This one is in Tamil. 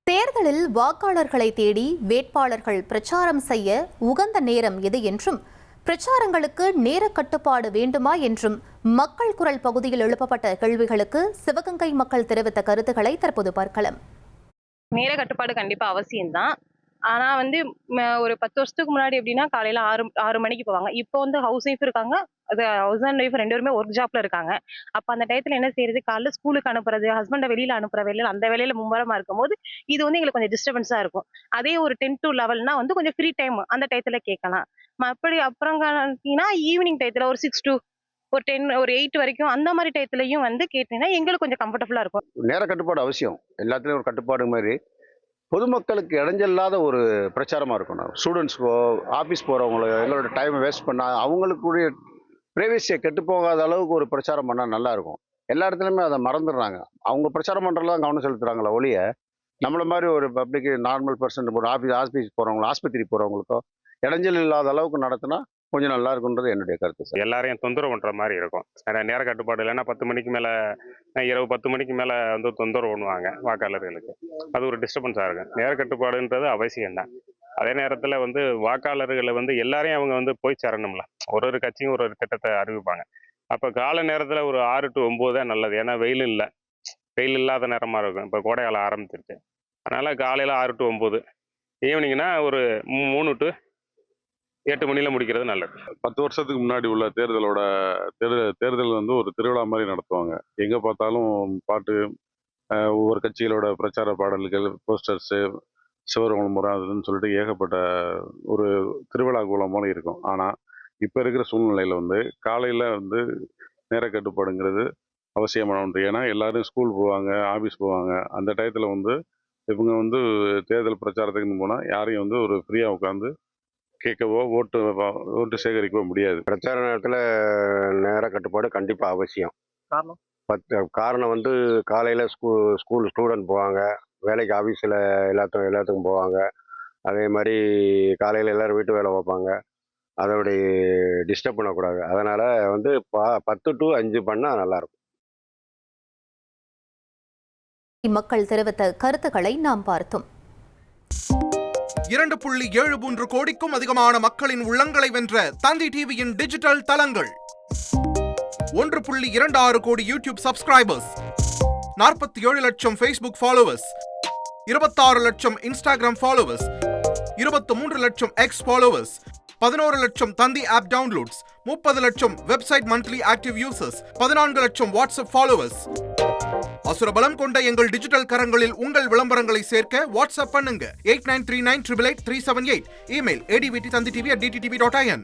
தேர்தலில் வாக்காளர்களை தேடி வேட்பாளர்கள் பிரச்சாரம் செய்ய உகந்த நேரம் எது என்றும், பிரச்சாரங்களுக்கு நேர கட்டுப்பாடு வேண்டுமா என்றும் மக்கள் குரல் பகுதியில் எழுப்பப்பட்ட கேள்விகளுக்கு சிவகங்கை மக்கள் தெரிவித்த கருத்துக்களை தற்போது பார்க்கலாம். நேர கட்டுப்பாடு கண்டிப்பா அவசியம்தான். ஆனா ஒரு 10 வருஷத்துக்கு முன்னாடி எப்படின்னா காலையில 6 மணிக்கு போவாங்க. இப்போ ஹவுஸ் ஒய்ஃப் இருக்காங்க. அது ஹஸ்பண்ட் ஒய்ஃப் 2 பேருமே ஒர்க் ஜாப்ல இருக்காங்க. அப்ப அந்த டயத்துல என்ன செய்யறது? காலைல ஸ்கூலுக்கு அனுப்புறது, ஹஸ்பண்ட வெளியில அனுப்புற வேலையில அந்த வேலையில மும்முரமா இருக்கும்போது, இது எங்களுக்கு கொஞ்சம் டிஸ்டர்பன்ஸா இருக்கும். அதே ஒரு 10 to 11னா கொஞ்சம் ஃப்ரீ டைம் அந்த டயத்துல கேட்கலாம். மறுபடி அப்புறம் பார்த்தீங்கன்னா ஈவினிங் டயத்துல ஒரு 6 to ஒரு 10 ஒரு 8 வரைக்கும் அந்த மாதிரி டயத்துலயும் கேட்டீங்கன்னா எங்களுக்கு கொஞ்சம் கம்ஃபர்டபுளா இருக்கும். நேர கட்டுப்பாடு அவசியம். எல்லாத்துலயும் ஒரு கட்டுப்பாடு மாதிரி பொதுமக்களுக்கு இடைஞ்சல்லாத ஒரு பிரச்சாரமா இருக்கணும். ஸ்டூடெண்ட்ஸ்க்கோ, ஆஃபீஸ் போறவங்களோ எங்களோட டைமை வேஸ்ட் பண்ணா அவங்களுக்குரிய பிரைவசியை கெட்டு போகாத அளவுக்கு ஒரு பிரச்சாரம் பண்ணா நல்லா இருக்கும். எல்லா இடத்துலையுமே அதை மறந்துடுறாங்க. அவங்க பிரச்சாரம் பண்றதுல தான் கவனம் செலுத்துறாங்களே ஒழிய, நம்மள மாதிரி ஒரு பப்ளிக் நார்மல் பர்சன் ஒரு ஆஃபீஸ் போறவங்களோ, ஆஸ்பத்திரி போறவங்களுக்கோ இடைஞ்சல் இல்லாத அளவுக்கு நடத்தினா கொஞ்சம் நல்லா இருக்குன்றது என்னுடைய கருத்து சார். எல்லாரையும் தொந்தரவு பண்ற மாதிரி இருக்கும். நேர கட்டுப்பாடு இல்லைன்னா 10 மணிக்கு மேல, இரவு 10 மணிக்கு மேல தொந்தரவு பண்ணுவாங்க வாக்காளர்களுக்கு. அது ஒரு டிஸ்டர்பன்ஸா இருக்கும். நேர கட்டுப்பாடுன்றது அவசியம் தான். அதே நேரத்துல வாக்காளர்களை எல்லாரையும் அவங்க போய் சேரணும்ல. ஒரு கட்சியும் ஒரு திட்டத்தை அறிவிப்பாங்க. அப்ப கால நேரத்துல ஒரு 6 to 9 தான் நல்லது. ஏன்னா வெயில் இல்லை, வெயில் இல்லாத நேரமா இருக்கும். இப்ப கோடை காலம் ஆரம்பிச்சிருச்சு. அதனால காலையில 6 to 9, ஈவினிங்னா ஒரு 3 to 8 மணில முடிக்கிறது நல்லது. 10 வருஷத்துக்கு முன்னாடி உள்ள தேர்தல் ஒரு திருவிழா மாதிரி நடத்துவாங்க. எங்க பார்த்தாலும் பாட்டு, ஒவ்வொரு கட்சிகளோட பிரச்சார பாடல்கள், போஸ்டர்ஸு, சிவர் விளம்பரம் அதுன்னு சொல்லிட்டு ஏகப்பட்ட ஒரு திருவிழா கோலம் போல இருக்கும். ஆனா இப்ப இருக்கிற சூழ்நிலையில காலையில நேர கட்டுப்பாடுங்கிறது அவசியமான ஒன்று. ஏன்னா எல்லாரும் ஸ்கூல் போவாங்க, ஆபீஸ் போவாங்க. அந்த டயத்துல இவங்க தேர்தல் பிரச்சாரத்துக்குன்னு போனா யாரையும் ஒரு ஃப்ரீயா உட்காந்து கேட்கவோ ஓட்டு சேகரிக்கவோ முடியாது. பிரச்சார நேரத்தில் நேர கட்டுப்பாடு கண்டிப்பாக அவசியம். காரணம் காலையில் ஸ்கூல் ஸ்டூடெண்ட் போவாங்க, வேலைக்கு ஆஃபீஸில் எல்லாத்துக்கும் போவாங்க. அதே மாதிரி காலையில் எல்லோரும் வீட்டு வேலை பார்ப்பாங்க. அதோடைய டிஸ்டர்ப் பண்ணக்கூடாது. அதனால் 10 to 5 பண்ணால் நல்லாயிருக்கும். மக்கள் தெரிவித்த கருத்துக்களை நாம் பார்த்தோம். 2.73 கோடிக்கும் அதிகமான மக்களின் உள்ளங்களை வென்ற தந்தி டிவியின் டிஜிட்டல் தளங்கள், 1.26 கோடி யூடியூப் சப்ஸ்கிரைபர்ஸ், 47 லட்சம் Facebook ஃபாலோவர்ஸ், 26 லட்சம் Instagram ஃபாலோவர்ஸ், 23 லட்சம் X ஃபாலோவர்ஸ், 11 லட்சம் தந்தி ஆப் டவுன்லோட்ஸ், 30 லட்சம் வெப்சைட் மந்த்லி ஆக்டிவ் யூசர்ஸ், 14 லட்சம் வாட்ஸ்அப் ஃபாலோவர்ஸ். அசுரபலம் கொண்ட எங்கள் டிஜிட்டல் கரங்களில் உங்கள் விளம்பரங்களை சேர்க்க வாட்ஸ்அப் பண்ணுங்க 8939888378. Email advt@dttv.in.